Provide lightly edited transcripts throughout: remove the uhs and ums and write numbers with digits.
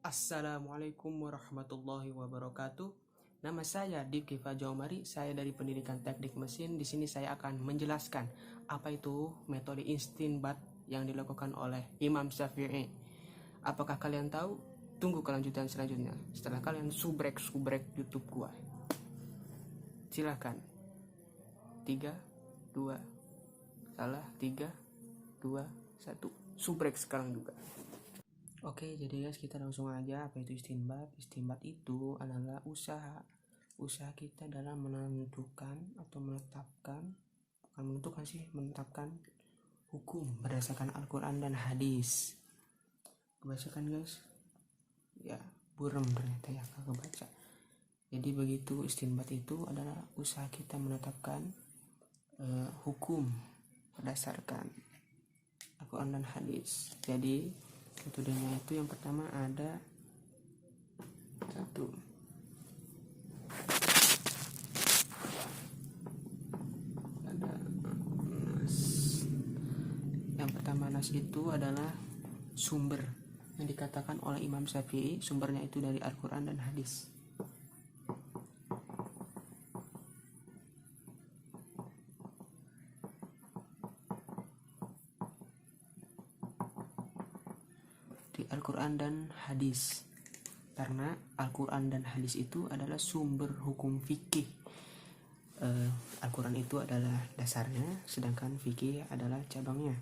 Assalamualaikum warahmatullahi wabarakatuh. Nama saya Diki Fajomari. Saya dari Pendidikan Teknik Mesin. Di sini saya akan menjelaskan apa itu metode istinbat yang dilakukan oleh Imam Syafi'i. Apakah kalian tahu? Tunggu kelanjutan selanjutnya. Setelah kalian subrek YouTube gua. Silahkan. 3, 2, 1. Subrek sekarang juga. Oke, jadi guys, kita langsung aja. Apa itu istinbat? Istinbat itu adalah usaha kita dalam menentukan atau menetapkan hukum berdasarkan Al-Quran dan hadis. Kebacakan guys? Ya, burem ternyata ya, kagak baca. Jadi begitu, istinbat itu adalah usaha kita menetapkan hukum berdasarkan Al-Quran dan hadis. Jadi metodenya itu yang pertama ada 1. Ada nas. Yang pertama nas itu adalah sumber yang dikatakan oleh Imam Syafi'i. Sumbernya itu dari Al-Quran dan hadis. Di Al-Quran dan hadis, karena Al-Quran dan hadis itu adalah sumber hukum fikih. Al-Quran itu adalah dasarnya, sedangkan fikih adalah cabangnya.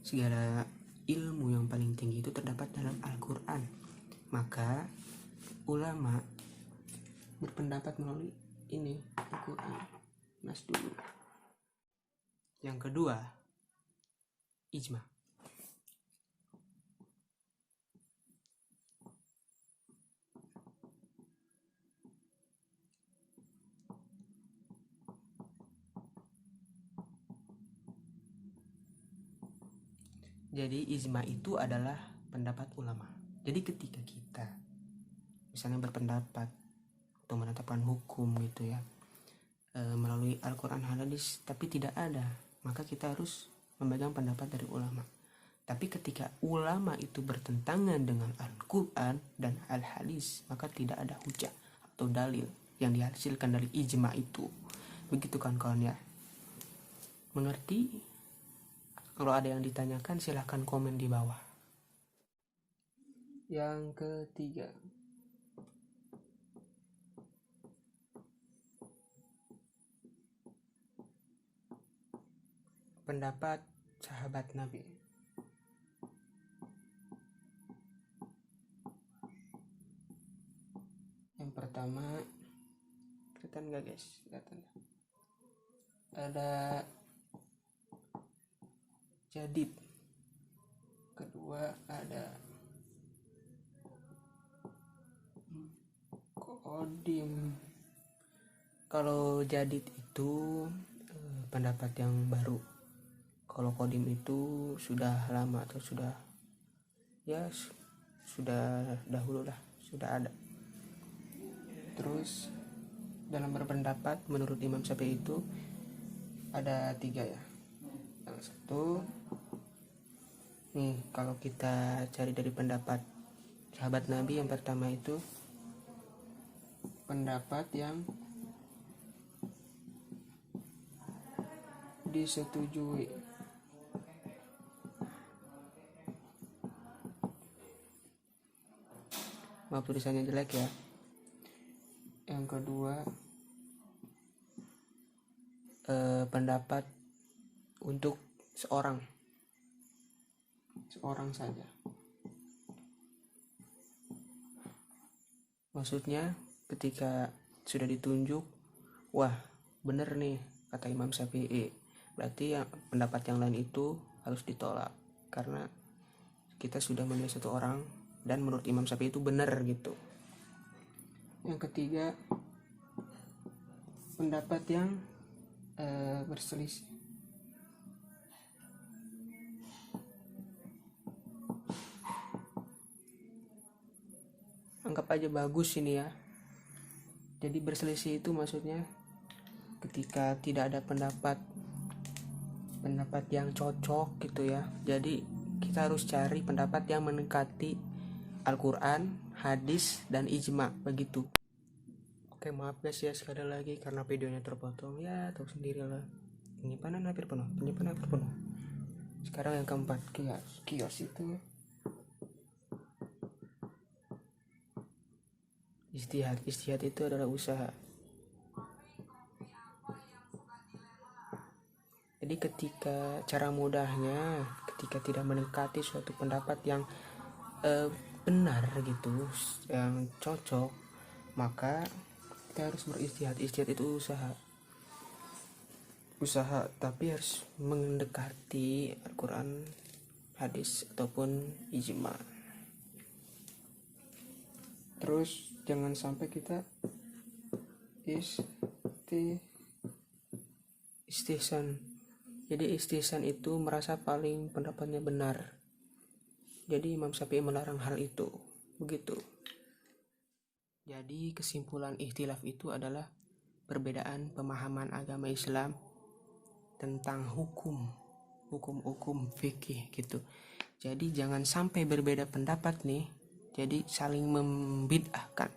Segala ilmu yang paling tinggi itu terdapat dalam Al-Quran. Maka ulama berpendapat melalui ini Al-Quran. Nas dulu. Yang kedua, ijma. Jadi ijma itu adalah pendapat ulama. Jadi ketika kita misalnya berpendapat atau menetapkan hukum gitu ya, melalui Al-Quran hadis tapi tidak ada, maka kita harus memegang pendapat dari ulama. Tapi ketika ulama itu bertentangan dengan Al-Quran dan Al-Hadis, maka tidak ada hujah atau dalil yang dihasilkan dari ijma itu. Begitu kan kawan ya? Mengerti? Kalau ada yang ditanyakan silahkan komen di bawah. Yang ketiga, pendapat sahabat Nabi. Yang pertama, kelihatan gak guys? Kelihatan. Ada Jadid. Kedua ada Qadim. Kalau Jadid itu pendapat yang baru. Kalau Qadim itu sudah lama atau sudah dahulu lah, sudah ada. Terus dalam berpendapat menurut Imam Syafi'i itu ada 3 ya. Yang satu nih, kalau kita cari dari pendapat sahabat Nabi, yang pertama itu pendapat yang disetujui. Maaf tulisannya jelek ya. Yang kedua pendapat untuk seorang saja. Maksudnya ketika sudah ditunjuk, wah bener nih kata Imam Syafi'i, berarti pendapat yang lain itu harus ditolak karena kita sudah memilih satu orang dan menurut Imam Syafi'i itu benar gitu. Yang ketiga, pendapat yang berselisih. Anggap aja bagus ini ya. Jadi berselisih itu maksudnya ketika tidak ada pendapat yang cocok gitu ya. Jadi kita harus cari pendapat yang mendekati Al-Quran, hadis, dan ijma, begitu. Oke, maaf guys ya sekali lagi karena videonya terpotong, ya tahu sendirilah. Penyimpanan hampir penuh. Sekarang yang keempat, kios itu istihad itu adalah usaha. Jadi ketika cara mudahnya, ketika tidak mendekati suatu pendapat yang benar gitu, yang cocok, maka kita harus beristihad. Istihad itu usaha, tapi harus mendekati Al-Quran, hadis, ataupun ijma. Terus jangan sampai kita istihsan. Jadi istihsan itu merasa paling pendapatnya benar. Jadi Imam Syafi'i melarang hal itu. Begitu. Jadi kesimpulan ikhtilaf itu adalah perbedaan pemahaman agama Islam tentang hukum fikih gitu. Jadi jangan sampai berbeda pendapat nih, jadi saling membid'ahkan.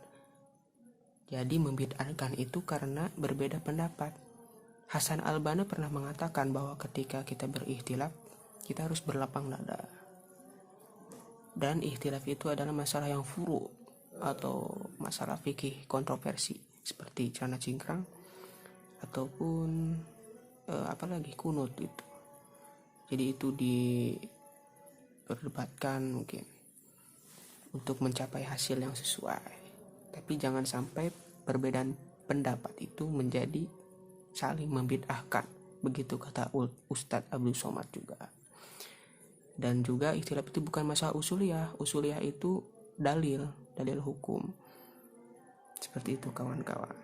Jadi membid'ahkan itu karena berbeda pendapat. Hasan al-Banna pernah mengatakan bahwa ketika kita berikhtilaf, kita harus berlapang dada. Dan ikhtilaf itu adalah masalah yang furu atau masalah fikih kontroversi seperti celana cingkrang ataupun apalagi kunut itu. Jadi itu diperdebatkan mungkin untuk mencapai hasil yang sesuai. Tapi jangan sampai perbedaan pendapat itu menjadi saling membid'ahkan. Begitu kata Ustadz Abdul Somad juga. Dan juga ikhtilaf itu bukan masalah usuliyah. Usuliyah itu dalil hukum. Seperti itu kawan-kawan.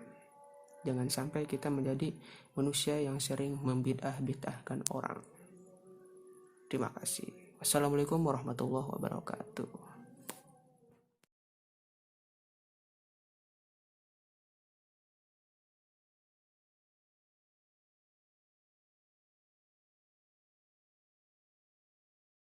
Jangan sampai kita menjadi manusia yang sering membid'ahkan orang. Terima kasih. Wassalamualaikum warahmatullahi wabarakatuh.